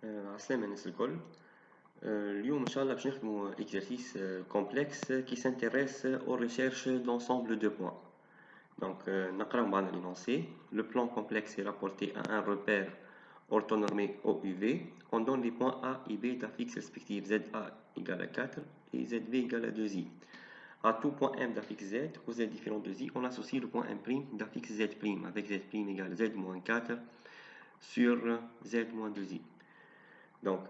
عسلامة الناس الكل. اليوم إن شاء الله باش نخدمو exercice complexe qui s'intéresse aux recherches d'ensemble de points. Donc, نقراو معنا l'énoncé. Le plan complexe est rapporté à un repère orthonormé OUV. On donne les points A et B d'affixes respectifs ZA égale à 4 et ZB égale à 2i. À tout point M d'affixe Z, aux Z différents de I, on associe le point M' d'affixe Z' avec Z' égale Z-4 sur Z-2i. Donc,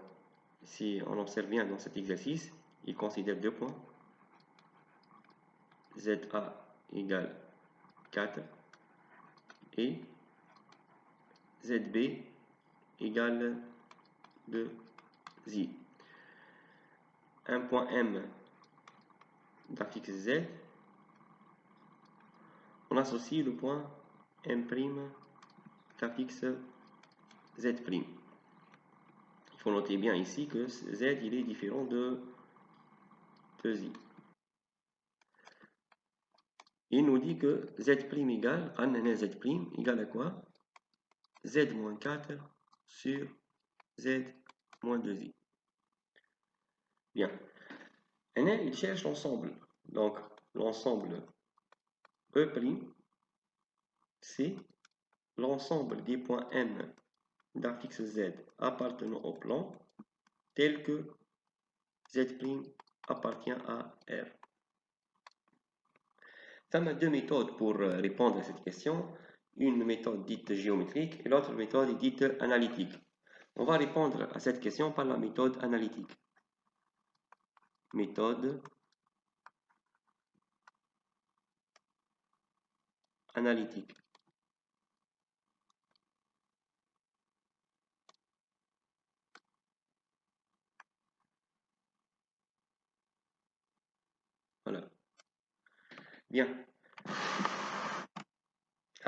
si on observe bien dans cet exercice, il considère deux points. ZA égale 4 et ZB égale 2i. Un point M d'affixe Z, on associe le point M' d'affixe Z'. Il faut noter bien ici que Z il est différent de 2i. Il nous dit que Z' égale, Z' égale à quoi? Z-4 sur Z-2i. Bien. Et là, il cherche l'ensemble. Donc, l'ensemble E', c'est l'ensemble des points M d'affixe Z appartenant au plan tel que Z' appartient à R. Il y a deux méthodes pour répondre à cette question. Une méthode dite géométrique et l'autre méthode dite analytique. On va répondre à cette question par la méthode analytique. Méthode analytique. Voilà. Bien.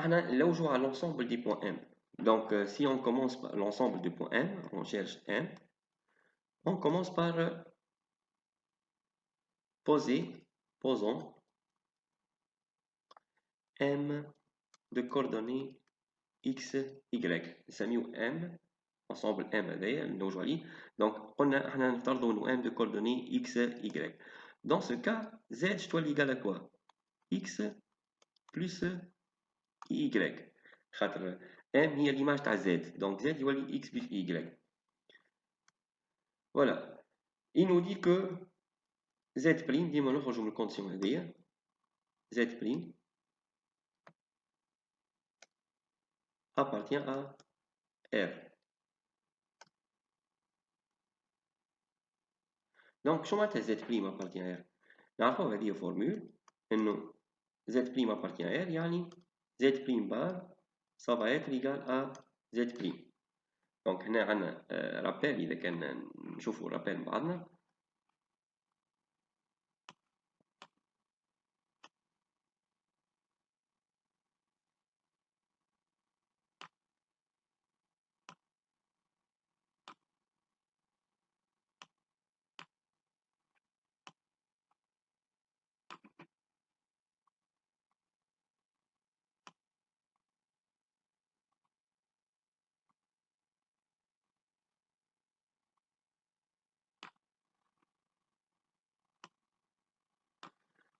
Là où je vois l'ensemble des points M. Donc, si on commence par l'ensemble des points M, on cherche M. On commence par posons M de coordonnées X, Y. نسميه M, ensemble M هذايا اللي نوجوا عليه. Donc, قلنا احنا نفترضوا انه M de coordonnées X, Y. Dans ce cas, Z je dois l'égal à quoi? X plus Y. خاطر M هي l'image تاع Z. Donc Z يولي X plus Y. Voilà. Il nous dit que Z', ديما نخرجوا من الكونديسيون هذيا. Z' appartient à R. Donc, شو معناتها Z' appartient à R؟ نعرفوا هذه فورمول انه Z' appartient à R يعني Z' bar ça va être égal à Z'. Donc هنا عندنا رابيل اذا كان نشوفوا رابيل مع بعضنا.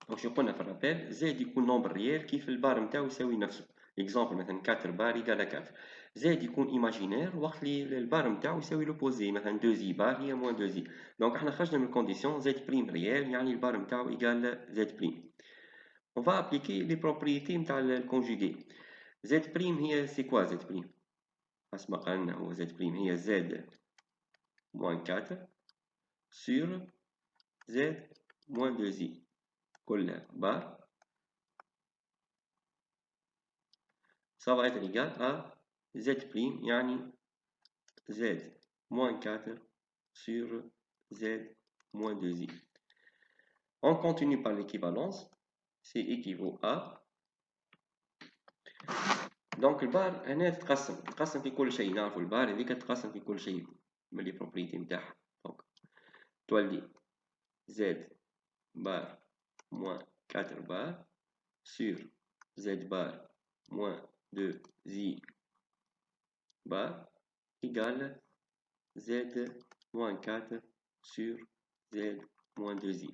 دونك شو قلنا في الرابيل؟ زائد يكون نومبر ريال كيف البار نتاعو يساوي نفسه. اكزومبل مثلا 4 بار يقال 4. زائد يكون ايماجينير وقت اللي البار نتاعو يساوي لوبوزي مثلا 2 زي بار هي موان 2 زي. دونك احنا خرجنا من الكونديسيون زد بريم ريال يعني البار نتاعو يقال زد بريم. اون فا ابليكي لي بروبريتي نتاع الكونجوغي. زد بريم هي سي كوا زد بريم؟ حسب ما قال لنا هو زد بريم هي زد موان 4 سور زد موان 2 زي كلها بار. Ça va être égal à Z', يعني Z moins 4 sur Z moins 2i. On continue par l'équivalence. C'est équivaut à. Donc البار هنا تتقسم في كل شيء. نعرفوا البار هذيك تتقسم في كل شيء من لي بروبريتي نتاعها. دونك تولي Z bar moins 4 bar sur Z bar moins 2i bar égale Z moins 4 sur Z moins 2i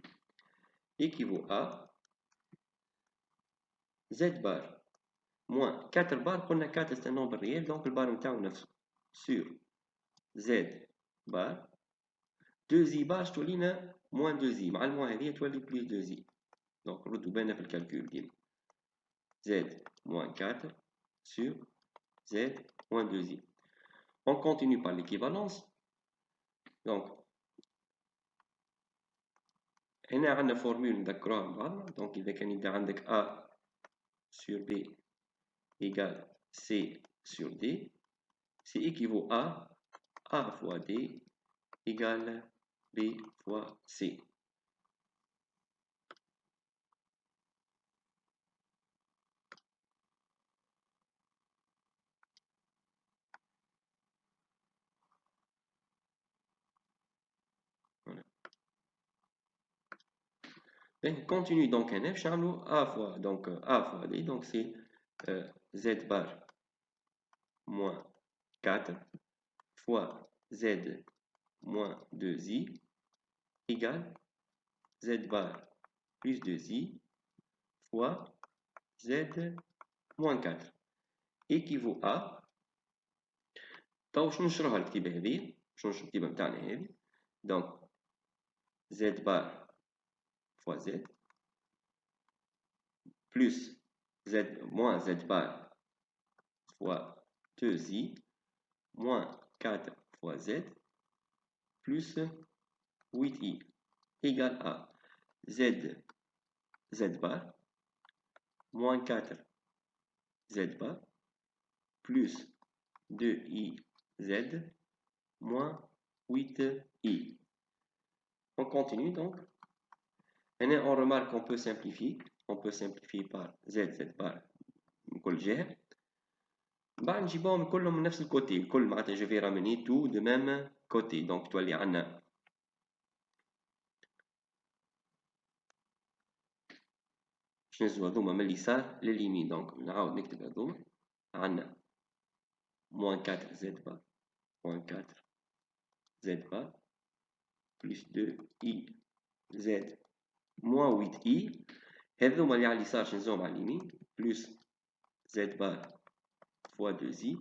équivaut à Z bar moins 4 bar. قلنا 4 c'est un nombre réel donc le bar نتاعو نفسه sur Z bar 2i bar تولينا moins 2i مع الموان هذه تولي plus 2i donc ردوا بالنا في الكالكول ديما Z moins 4 sur Z moins 2i. On continue par l'équivalence. Donc, هنا عندنا فورمول نذكروها مع بعضنا. Donc, إذا كان يبدا عندك A sur B égale C sur D, c'est équivaut à A fois D égale B fois C. Voilà. On continue donc un F, A fois, donc A fois D, donc c'est Z bar moins 4 fois Z moins 2i égale Z bar plus 2i fois Z moins 4 équivaut à تو شنو نشرحها الكتيبة هذه شنو الكتيبة متاعنا هذه donc Z bar fois Z plus Z moins Z bar fois 2i moins 4 fois Z plus 8i égale à Z bar moins 4 Z bar plus 2i Z moins 8i. On continue donc. Et on remarque qu'on peut simplifier. On peut simplifier par Z bar من كل جهة. بعد نجيبهم كلهم من نفس الكوتي. الكل معناتها je vais ramener tout de même côté. Donc تولي عندنا باش نهزو هذوما من اليسار لليمين. دونك نعاود نكتب هذوما. عندنا moins 4 Z bar moins 4 Z bar plus 2i Z moins 8i. هذوما اللي على اليسار شنزوهم على اليمين plus Z bar fois 2i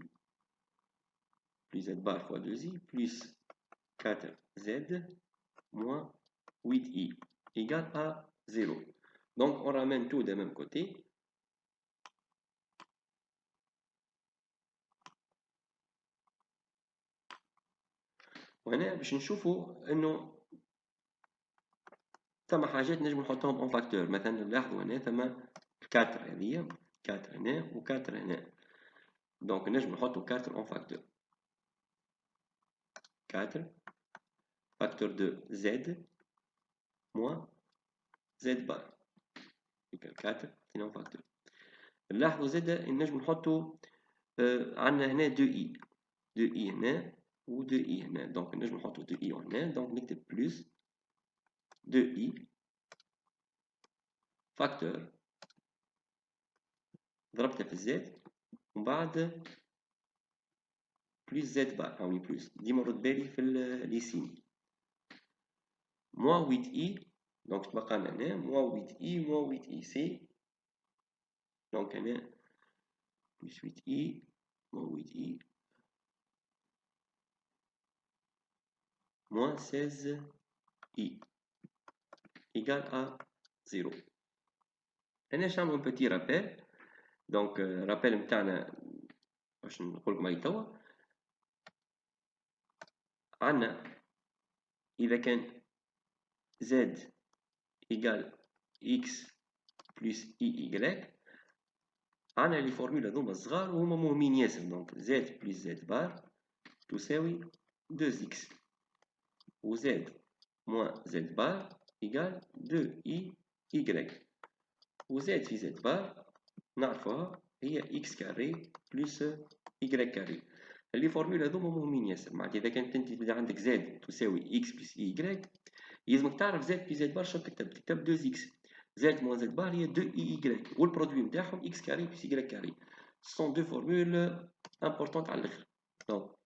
plus Z bar fois 2i plus 4Z moins 8i égale à 0. Donc on ramène tout du même côté. وهنا باش نشوفوا انه ثم حاجات نجم نحطهم اون فاكتور. مثلا نلاحظوا هنا ثم 4 هذه 4 هنا و 4 هنا. دونك نجم نحطوا 4 اون فاكتور. 4 facteur de Z moins Z bar يبقى 4 اون فاكتور. نلاحظوا زاده نجم نحطوا عندنا هنا 2i 2i هنا و 2i هنا. دونك نجم نحطوا 2i هنا. دونك نكتب بلس 2i فاكتور ضربتها في الزد ومن بعد بلس زد بار هاوني بلس ديما نرد بالي في ليسين موان 8i. دونك تبقى لنا هنا موان 8i موان 8i سي. دونك هنا بلس 8i موان 8i موان 16i égal à 0. هنا باش نعملو un petit rappel. دونك رابيل نتاعنا باش نقولكم هاي توا عندنا إذا كان Z égale X plus Y عندنا لي فورمول هذوما صغار وهما مهمين ياسر. دونك Z plus Z bar تساوي 2X و Z moins Z bar égale 2Y و Z في Z bar نعرفوها هي X كاري plus Y كاري. اللي فورمول هذوما مهمين ياسر. معناتها إذا كانت أنت تبدا عندك Z تساوي X plus Y يلزمك تعرف Z في Z بار شنو تكتب 2X Z moins Z بار هي 2YY والبرودوي نتاعهم X كاري plus Y كاري. Ce sont deux formules importantes على الآخر. Donc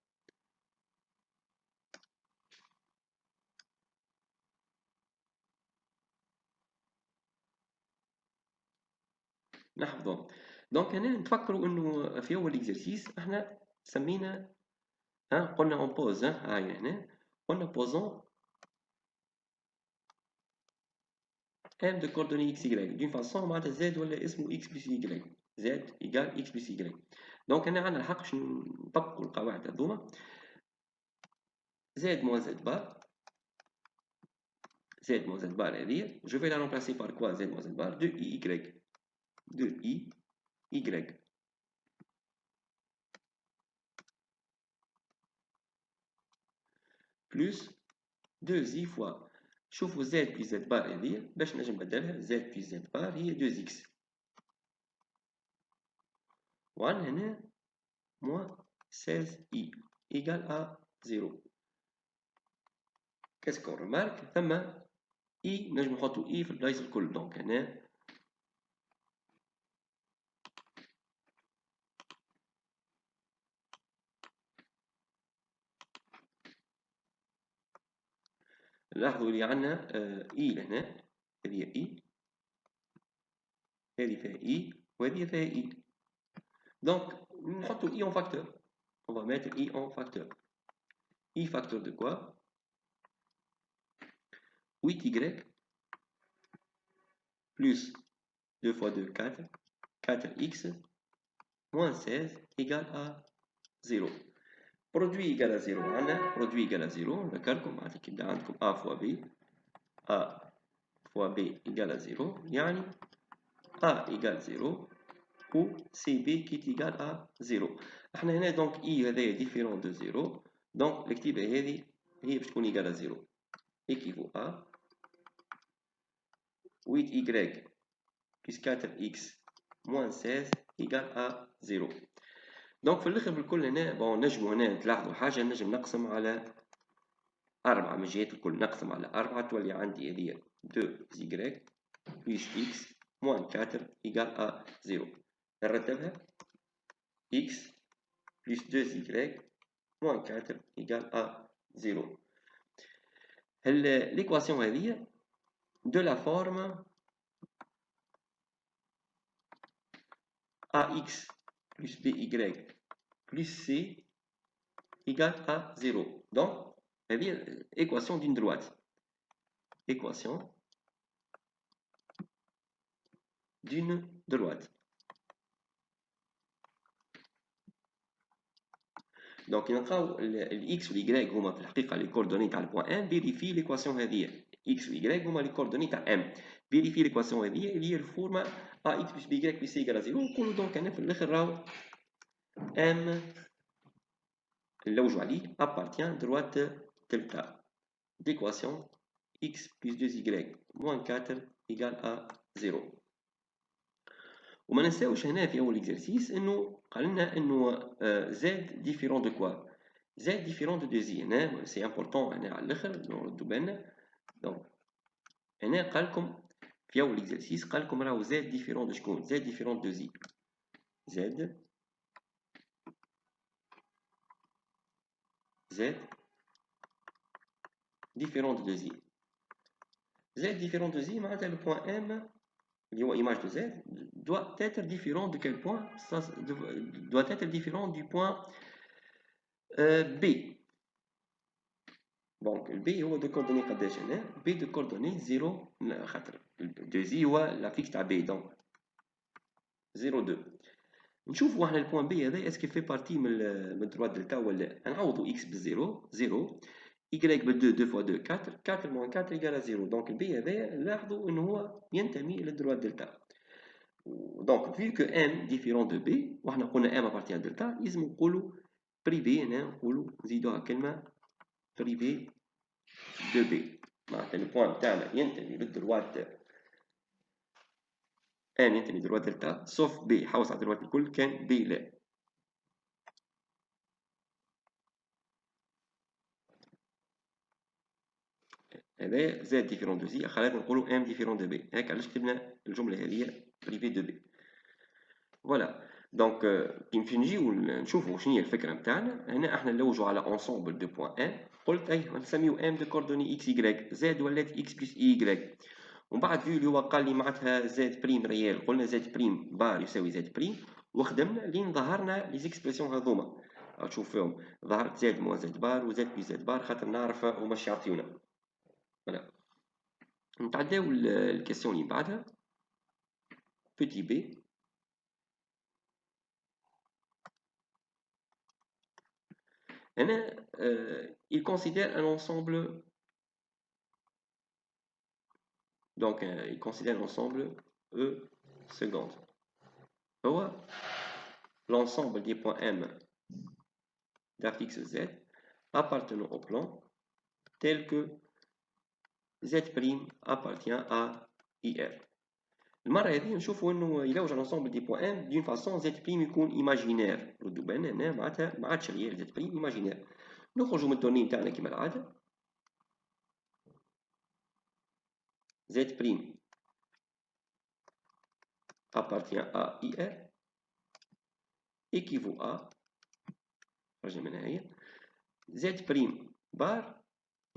نحفظهم. دونك هنا نتفكروا انه في اول اكزرسيس احنا سمينا قلنا اون بوز هاي هنا قلنا بوزون ام دو كوردوني اكس يغريك دون فاسون معناتها زاد ولا اسمه اكس بلس يغريك زاد ايكال اكس بلس يغريك. دونك هنا عندنا الحق باش نطبقوا القواعد هذوما زاد موان زاد بار z moins z bar est dire, je vais la remplacer par quoi z moins z bar? 2i y. 2i y. Plus 2i fois. شوفوا z plus z bar est dire, باش نجم نبدلها z plus z bar هي 2x. 1 هنا moins 16i égale à 0. Qu'est-ce qu'on remarque? ثم i نجم نحطوا i في البلايص الكل. دونك هنا لاحظوا اللي عندنا اي لهنا هذه اي هذه فيها اي وهذه فيها اي. دونك نحطوا i en facteur. On va mettre i en facteur. I facteur de quoi? 8y plus 2 fois 2, 4. 4x moins 16 égale à 0. Produit égal à 0. Produit égal à 0. ذكركم كيبدا عندكم a fois b. a fois b égale à 0. يعني a égale 0 ou cb qui est égal à 0. احنا هنا donc i هذايا différent de 0. donc الكتيبة هذه هي باش تكون égal à 0. équivaut à 8y plus 4x moins 16 égale à 0. دونك في الاخر بالكل هنا بون نجموا هنا تلاحظوا حاجه نجم نقسم على 4 من جهات الكل. نقسم على 4 تولي عندي هذه 2y plus x moins 4 égale à 0. نرتبها x plus 2y moins 4 égale à 0. l'équation هذه de la forme ax plus by plus c égale à 0. Donc, équation d'une droite. Équation d'une droite. Donc, x و y هما في الحقيقة les coordonnées تاع البوان M. Vérifie l'équation هذه. x و y هما les coordonnées تاع M. Vérifie l'équation هذه اللي هي الفورمة ax plus by plus c égale à 0. ونقولوا دونك أنا في الآخر راهو M اللوجو عليه appartient droite delta d'équation x plus 2y moins 4 égale à 0. وما ننساوش هنا في اول اكزرسيس انه قال لنا انه زد ديفيرون دو كوا؟ زد ديفيرون دو زي. هنا سي امبورطون هنا على الاخر نردو بالنا. دونك هنا قال لكم في اول اكزرسيس قال لكم راهو زد ديفيرون دو شكون؟ زد ديفيرون دو زي. زد ديفيرون دو زي. زد ديفيرون دو زي معناتها لو بوان ام اللي هو image de z doit être différent de quel point? Ça doit être différent du point B. Donc le B هو de coordonnées قداش هنا؟ B de coordonnées 0 خاطر 2 هو لا فيكس تاع B. donc 0 2. نشوفوا احنا البوان B هذا اسكو في بارتي من الدروات دلتا ولا. نعوضوا x بالزيرو 0 y بال 2 2 fois 2 4 4 moins 4 égale à 0. donc البي هذا لاحظوا انه هو ينتمي للدروات دلتا. donc vu que m différent de b وحنا قلنا m appartient à delta لازم نقولوا بريفي. هنا نقولوا نزيدوها كلمه بريفي دو b. معناتها البوان تاعنا ينتمي للدروات m ينتمي للدروات دلتا سوف b حوس على الدروات الكل كان b لا. هذا زاد ديفيرون دو زي خلينا نقولوا ام ديفيرون دو بي. هيك علاش كتبنا الجمله هذه بريفي دو بي. فوالا دونك كي نجيو نشوفوا شنو هي الفكره نتاعنا. هنا احنا نلوجوا على انسومبل دو بوان ان. قلت اي نسميو ام دو كوردوني اكس y. زاد ولات اكس بلس اي y. ومن بعد فيو اللي هو قال لي معناتها زد بريم ريال، قلنا زد بريم بار يساوي زد بريم، وخدمنا لين ظهرنا لي زيكسبرسيون هذوما. تشوف فيهم ظهرت زد موان زد بار وزد بلس زد بار خاطر نعرف وماش يعطيونا. فوالا نتعداو الكيسيون اللي بعدها. بوتي بي هنا il considère un ensemble. Donc, il considère l'ensemble E seconde. هو l'ensemble des points M d'affixe Z appartenant au plan tel que Z' appartient à IR. المرة هذه نشوفوا انه يلوج l'ensemble des points M d'une façon Z' يكون imaginaire. ردوا بالنا هنا معناتها ما عادش ريال Z' imaginaire. نخرجوا من الدوني نتاعنا كما العادة. Z' appartient à IR équivaut à خرجنا منها هي Z' bar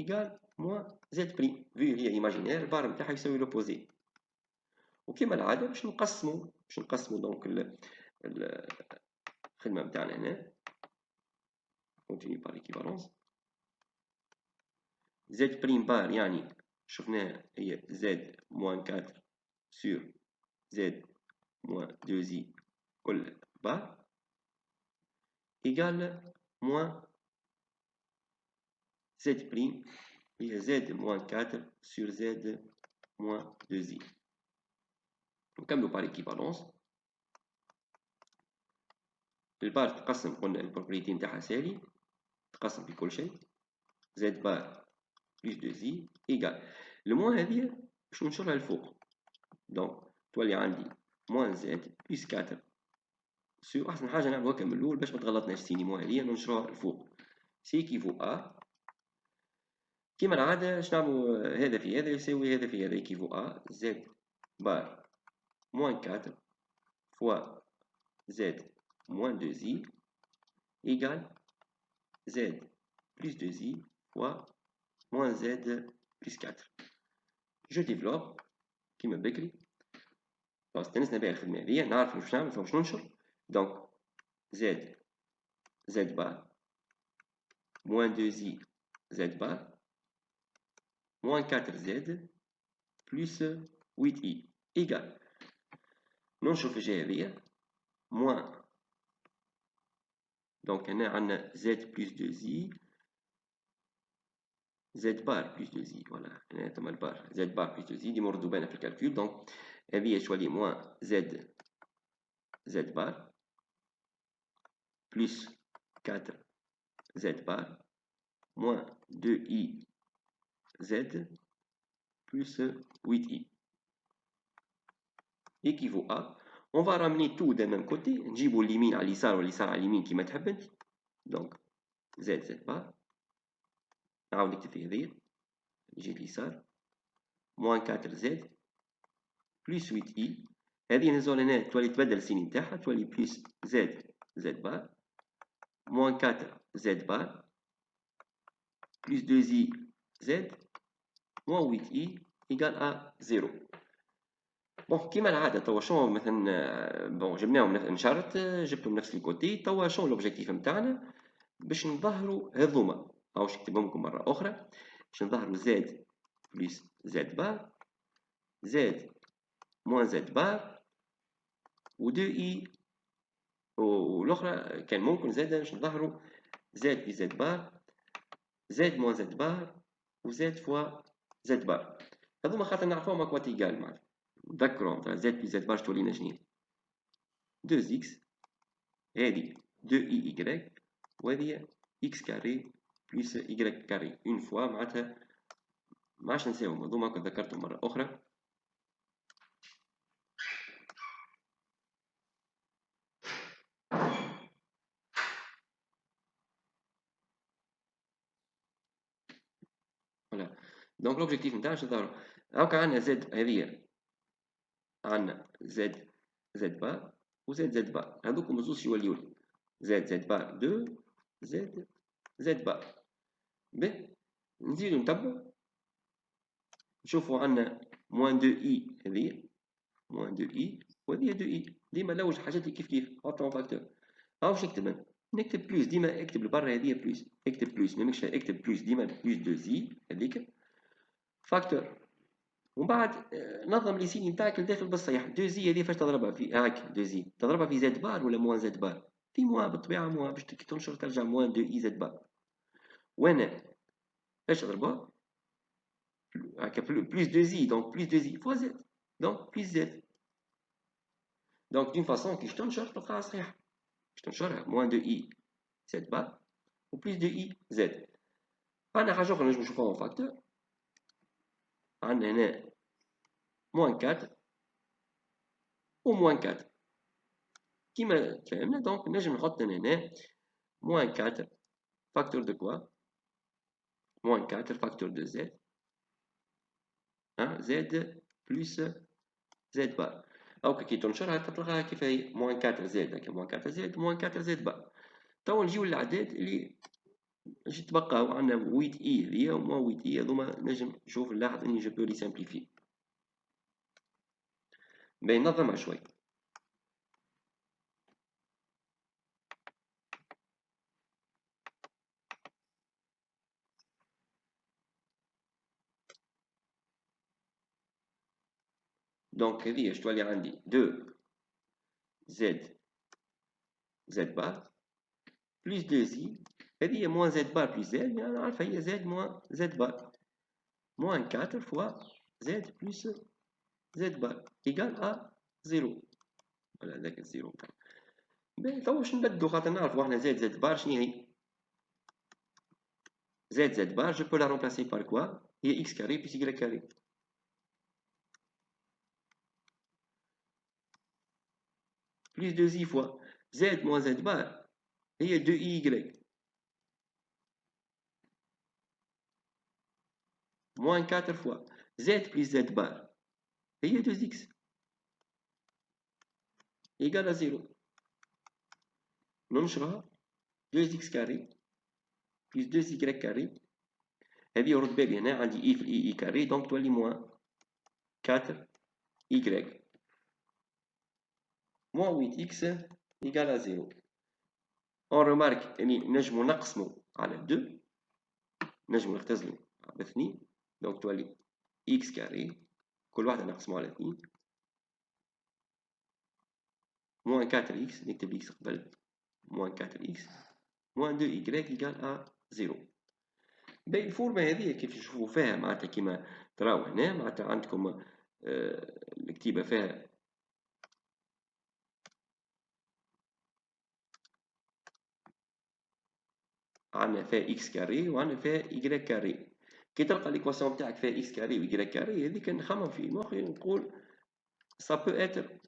égale moins Z'. vu هي imaginaire البار نتاعها يساوي l'opposé. وكما العادة باش نقسمو دونك الخدمة نتاعنا هنا. continue par l'équivalence. Z' bar يعني شفناها هي Z moins 4 sur Z moins 2i كل bar égale moins Z' هي Z moins 4 sur Z moins 2i. نكملو par équivalence. البار تقسم قلنا البروبريتي نتاعها سالي تقسم في كل شيء. Z بار بلس 2i إيكال الموان هذه باش ننشرها الفوق. دونك تولي عندي موان Z بلس 4 سو. أحسن حاجة نعملو هكا من الأول باش متغلطناش. سيني موان هذه ننشروها الفوق. سي كيفو أ كيما العادة باش نعملو هذا في هذا يساوي هذا في هذا كيفو أ Z بار موان 4 فوا Z moins 2i égale Z plus 2i fois moins Z plus 4. Je développe كيما بكري. استنسنا بها الخدمة هذيا نعرف واش نعمل واش ننشر. دونك Z bar moins 2i Z bar moins 4Z plus 8i égale ننشر في الجهة هذيا moins. Donc هنا عندنا Z plus 2i Z bar plus 2i. voilà هنا ثم البار Z bar plus 2i ديما نردو بالنا في الكالكول. دونك هذه تولي موان Z bar plus 4 Z bar moins 2i Z plus 8i équivaut à. On va ramener tout d'un même côté. نجيبو اليمين على اليسار واليسار على اليمين كيما تحب انت. دونك Z bar نعاود نكتب في هذيا جهة اليسار موان 4 Z بلس 8i. هذه نزول هنا تولي تبدل السين نتاعها تولي بلس Z بار موان 4 Z بار بلس 2i Z موان 8i إيكال أ 0. بون كيما العادة توا شنو مثلا بون جبناهم نشرت جبتهم نفس الكوتي. توا شنو لوبجيكتيف نتاعنا باش نظهروا هذوما. باش نكتبهم لكم مرة أخرى. باش نظهروا Z بلس Z بار Z موان Z بار و 2i والاخرى كان ممكن زاد باش نظهروا زاد في زد بار زاد موان زد بار وزاد فوا زد بار. هذوما خاطر نعرفوهم اكوات ايكال معناتها نذكروهم. زاد في زد بار تولينا شنو 2 اكس هذه 2 اي ايكغيك وهذه اكس كاري بلس ايكغيك كاري اون فوا. معناتها ما عادش نساوهم هذوما كنت ذكرتهم مرة أخرى. فوالا دونك لوبجيكتيف نتاعنا باش نظهروا هاكا عندنا زد هذه عندنا زد بار وزد بار. هذوكم زوج يوليو لي زد بار 2 زد بار. باهي نزيدو نتبعو نشوفو عندنا موان دو اي هذه موان دو اي وهذه دو اي. ديما لوج الحاجات كيف حطهم فاكتور. ها واش نكتب انا؟ نكتب بلوس، ديما اكتب لبرا هذه بلوس، اكتب بلوس ماهمش اكتب بلوس، ديما بلوس دو زي هذيك فاكتور. ومن بعد نظم لي سيني نتاعك لداخل بالصحيح. دو زي هذه فاش تضربها في هاك دو زي تضربها في زد بار ولا موان زد بار؟ في موان بالطبيعه، موان باش كي تنشر ترجع موان دو اي زد بار. وانا ايش نضربها؟ هكا بلوس دو زي، دونك بلوس دو زي فوا زد، دونك بلوس زد. دونك دون فاصون كي تنشر تلقاها صحيحه، باش تنشرها موان دو اي زد بار و بلوس دو اي زد. عندنا حاجه اخرى نجم نشوفوها فاكتور، عندنا هنا موان 4 و موان 4 كيما فهمنا. دونك نجم نحط هنا موان 4 فاكتور دو كوا؟ موان 4 فاكتور دو زد، زد بلس زد بار. او كي تنشرها تلقاها كيف هي موان 4 زد، هكا موان 4 زد موان 4 زد بار. توا نجيو للاعداد اللي باش يتبقاو. عندنا 8 اي هذيا و موان 8 اي، هذوما نجم نشوف نلاحظ اني جو بو لي سامبليفي. باهي ننظمها شوي. دونك هذيا اش تولي عندي 2 زد زد بار بلس 2 زي، هذه موان زد بار بلس زد، يعني أنا عارفة هي زد موان زد بار، موان 4 فوا زد بلس زد بار إيكال أ زيرو. ولا هذاك الزيرو تاع. باهي توا واش نبدلو خاطر نعرفو احنا زد زد بار شني هي؟ زد زد بار جو بو لا رومبلاسي بار كوا؟ هي إكس كاري بلس إيكغيك كاري. بلس 2 زي فوا زد موان زد بار هي 2 إي إيكغيك موان 4 فوا زد بلس زد بار هي 2 إكس إيكال أ زيرو. ننشرها 2 إكس كاري بلس 2 إيكغيك كاري. هذه يرد بالي هنا عندي إي في الإي إي كاري، دونك تولي موان 4 إيكغيك موان 8 إكس إيكال أ زيرو. أون رومارك يعني نجمو نقسمو على 2، نجمو نختزلو على 2، دونك تولي إكس كاري كل واحدة نقسمو على 2 موان 4 إكس، نكتب إكس قبل موان 4 إكس موان 2 إيكغيك إيكال أ زيرو. باهي الفورمة هذه كيف تشوفوا فيها معناتها كيما تراو هنا، معناتها عندكم الكتيبة فيها عندنا فيها إكس كاري وعندنا فيها إيكغيك كاري. كي تلقى ليكواسيون نتاعك فيها إكس كاري وإيكغيك كاري، هذيك نخمم في مخي نقول سا بو إتر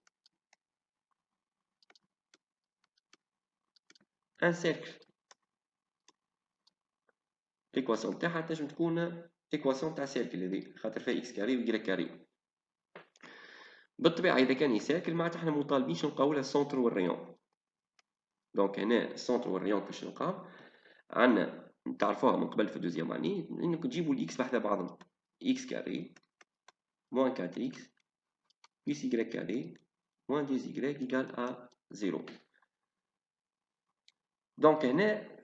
ان سيركل. ليكواسيون نتاعها تنجم تكون ايكواسيون تاع سيركل هذه، خاطر فيها إكس كاري وإيكغيك كاري. بالطبيعة إذا كان يسيركل معناتها احنا مطالبينش نلقاو له السونتر والريون. دونك هنا السونتر والريون كيفاش نلقاو؟ عندنا تعرفوها من قبل في الدوزيام اني، انك تجيبوا الاكس بحذا بعضهم، اكس كاري موان 4 اكس بلس y كاري موان 2 y ايكال ا زيرو. دونك هنا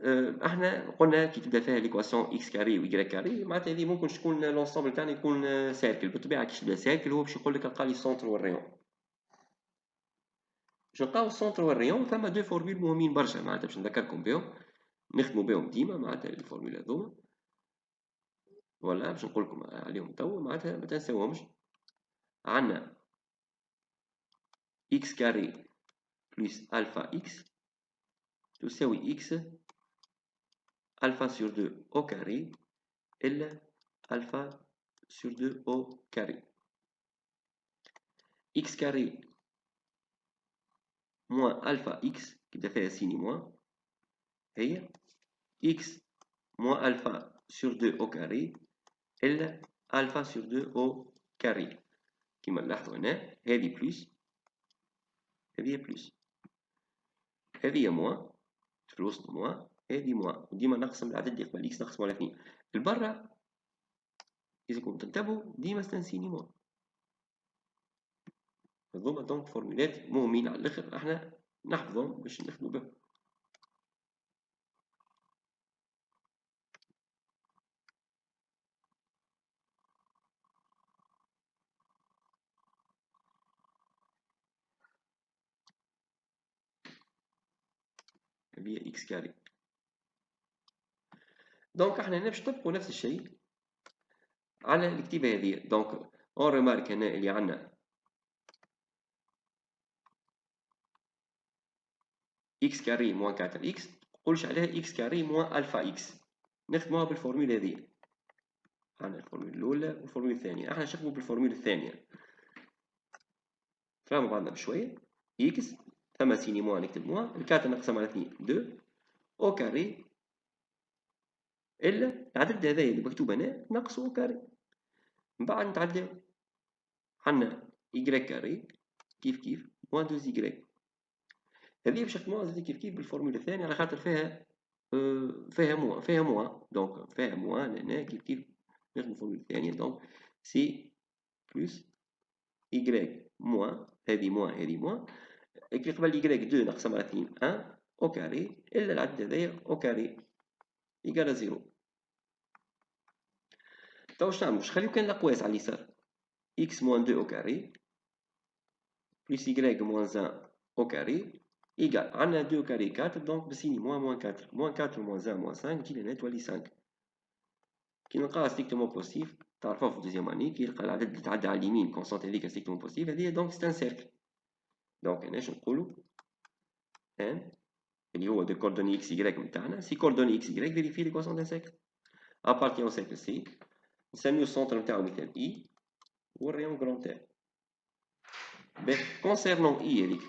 احنا قلنا كي تبدا فيها ليكواسيون اكس كاري و y كاري معناتها هذه ممكن تكون لونسومبل تاعنا يكون سيركل. بالطبيعه كي تبدا سيركل هو باش يقول لك القى لي السونتر والريون. باش نلقاو السونتر والريون ثم دو فورمول مهمين برشا معناتها باش نذكركم بهم، نخدموا بهم ديما معناتها الفورمول هذوما. فوالا باش نقول لكم عليهم توا معناتها ما تنساوهمش. عندنا x كاري بلس ألفا x تساوي x ألفا سور 2 au carré إلا ألفا سور 2 au carré. x كاري موان ألفا x كيبدا فيها سيني موان هي x موان ألفا سور 2 au carré إلا ألفا سور 2 au carré. كيما نلاحظوا هنا هذه بلس هذه بلس، هذه موان في الوسط موان، هذه موان. وديما نقسم العدد اللي قبل اكس نقسمو على 2. البرا إذا كنتم تنتبهوا ديما ستنسيني موان. هذوما دونك فورمولات مهمين على الاخر، احنا نحفظهم باش نخدمو بهم. اللي هي اكس كاري. دونك احنا هنا باش نطبقوا نفس الشيء على الكتيبه هذه. دونك اون ريمارك هنا اللي عندنا اكس كاري موان 4 اكس، نقولش عليها اكس كاري موان الفا اكس، نخدموها بالفورمولا هذه. عندنا الفورمولا الاولى والفورمولا الثانيه، احنا نخدموا بالفورمولا الثانيه. فهموا بعضنا بشويه. اكس ثم سيني موان نكتب موان، الكاتا نقسم على 2 2 او كاري الا العدد هذايا اللي مكتوب هنا نقصو او كاري. من بعد نتعداو عندنا y كاري كيف موان 2 y. هذه باش نخدموها زاد كيف بالفورمولا الثانيه، على خاطر فيها فيها موان دونك فيها موان هنا كيف نخدمو الفورمولا الثانيه. دونك سي بلس y موان هذه موان كي قبل y 2 نقسم على 2 1 او كاري الا العدد هذايا او كاري يقال 0. تو واش نعملو؟ نخليو كان الاقواس على اليسار x موان 2 او كاري بلس y موان 1 او كاري إيجال عندنا 2 كاري 4 دونك بسيني موان 4 موان 4 موان 1 موان 5 تجي لهنا تولي 5. كي نلقاها ستيكتومون بوزيتيف تعرفوها في الدوزيام اني، كي يلقى العدد اللي تعدى على اليمين كونستانت هذيك ستيكتومون بوزيتيف هذه دونك سي ان سيركل. دونك هنا شنو نقولو ان اللي هو دو كوردوني اكس يغريك نتاعنا سي كوردوني اكس يغريك فيريفي ليكواسيون دان سيركل ابارتيون سيركل سي، نسميو السونتر نتاعو مثال اي والريون كرون تاعو. باهي كونسيرنون اي هذيك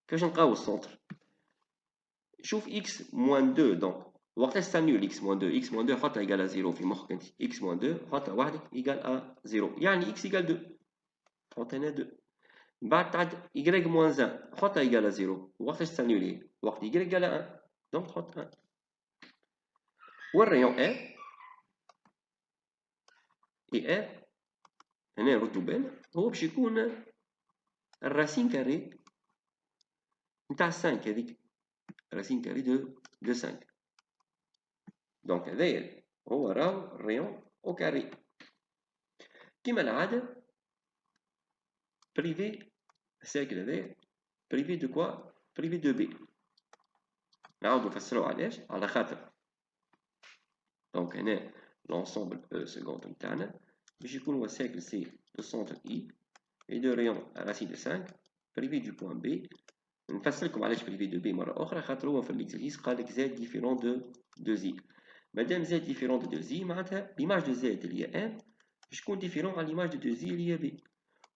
كيفاش نلقاو السونتر؟ شوف اكس موان 2 دونك وقتاش تستعملوا اكس موان 2 اكس موان 2 حطها ايجال 0 في مخك انت، اكس موان 2 حطها وحدك ايجال 0 يعني اكس ايجال 2 حط هنا 2. بعد تعد y موان 1 حطها ايجال 0 وقتاش تستعملوا ليه؟ وقت y ايجال 1 دونك تحط 1. والريون ار اي ار هنا ردوا بالنا هو باش يكون الراسين كاري نتاع 5 هذيك، راسين كاري دو 5. دونك هذايا هو راهو الريون او كاري كيما العاده بريفي السيركل هذايا بريفي دو كوا؟ بريفي دو بي. نعاودو نفسرو علاش، على خاطر دونك هنا لونسومبل او سكوند نتاعنا باش يكون هو سيركل سي دو سونتر اي اي دو ريون راسين دو 5 بريفي دو بوان بي. نفسرلكم علاش بريفي دو بي مره اخرى، خاطر هو في الاكزرسيس قالك زاد ديفيرون دو زي. مادام زاد ديفيرون دو زي معناتها ليماج دو زاد اللي هي ان باش تكون ديفيرون على ليماج دو زي اللي هي بي.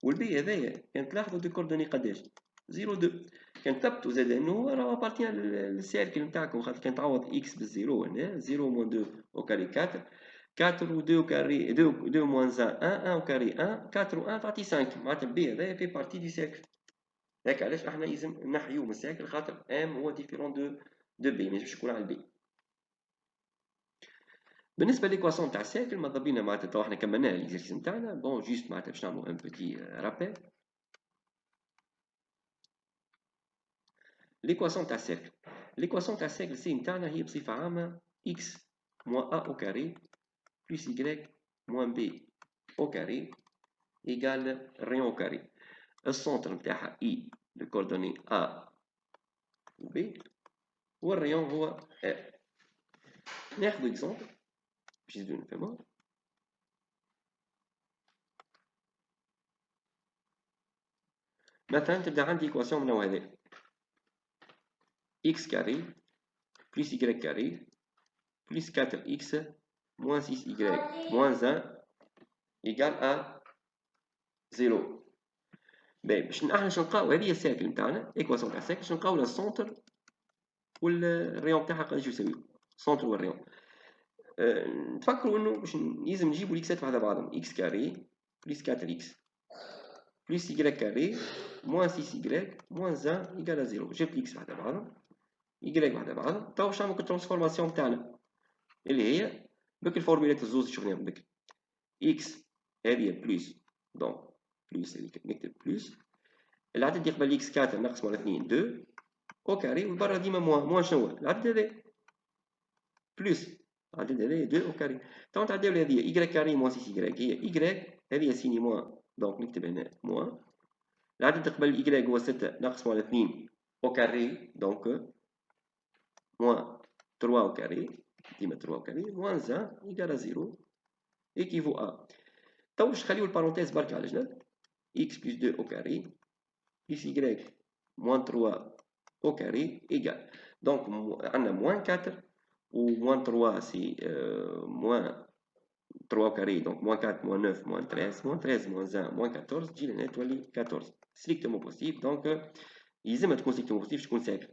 والبي هذايا كان تلاحظوا دو كوردوني قداش 0 2. كان ثبتوا زاد انه هو راه ابارتيان للسيركل نتاعكم، خاطر كان تعوض اكس بالزيرو هنا 0 موان 2 او كاري 4 4 و 2 كاري 2 موان 1 1 او كاري 1 4 و 1 تعطي 5 معناتها البي هذايا في بارتي دي سيركل. هاك علاش احنا لازم نحيو من السيركل خاطر ام هو ديفيرون دو بي ماينجمش يكون على البي. بالنسبه ليكواسيون تاع السيركل ماذا بينا معناتها تو احنا كملنا ليكزيرسيس نتاعنا بون جوست معناتها باش نعملو ان بوتي رابيل. ليكواسيون تاع السيركل، ليكواسيون تاع السيركل سي نتاعنا هي بصفه عامه x موان a او كاري بلس y موان b او كاري ايكال ريون او كاري. السونتر نتاعها e لو كوردوني a و b والريون هو r. ناخذ اكزومبل باش نزيدو نفهمو. مثلا تبدا عندي ايكواسيون من النوع هذا x كاري بلس y كاري بلس 4x موان 6y موان 1 ايكال ا 0. باهي باش احنا باش نلقاو هذه السيركل نتاعنا ايكواسيون تاع السيركل باش نلقاو السونتر والريون تاعها قداش يساويو السونتر والريون. نتفكروا انه باش لازم نجيبوا ليكسات بعد بعضهم اكس كاري بلس 4 اكس بلس y كاري موان 6 y موان 1 ايكال 0. جبت اكس بعد بعضهم y بعد بعضهم. تو باش نعملوا الترانسفورماسيون نتاعنا اللي هي بك الفورمولات الزوز شفناهم بك اكس هذه بلس دونك بلس نكتب بلس العدد اللي قبل اكس 4 نقسمو على 2 2 او كاري والبرا ديما موان موان شنو هو العدد هذا بلس العدد هذايا 2 او كاري تو نتعداو لهذه y كاري موان 6 y هي y هذه سيني موان دونك نكتب هنا موان العدد اللي قبل y هو 6 نقسمو على 2 au carré, donc moins 3 au carré, ديما 3 au carré, moins 1 égale à 0, équivaut à. تو باش نخليو البارونتيز برك على جنب x plus 2 au carré plus y moins 3 au carré égale. Donc عندنا moins 4 ou moins 3 c'est moins 3 au carré, donc moins 4, moins 9, moins 13, moins 13, moins 1, moins 14, تجي لهنا تولي 14. Strictement possible, donc يلزمها تكون strictement positive باش تكون ساكن.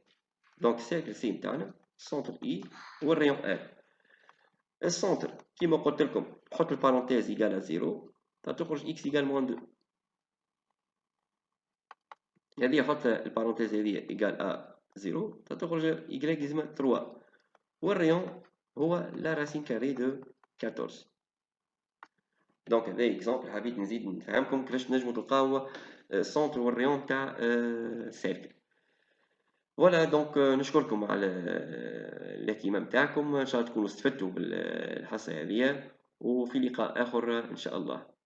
دونك السيركل سي نتاعنا السونتر اي هو الريون ار. السونتر كيما قلت لكم تحط البارونتيز ايكال ا زيرو تخرج اكس ايكال موان دو. هذه حط البارونتيز هذه ايكال ا زيرو تخرج ايكغيك لازمها 3 والريون هو لا راسين كاري دو 14. دونك هذا اكزومبل حبيت نزيد نفهمكم كيفاش نجمو تلقاو السونتر والريون تاع السيركل. فوالا دونك نشكركم على الاهتمام تاعكم ان شاء الله تكونوا استفدتوا بالحصه هذه وفي لقاء اخر ان شاء الله.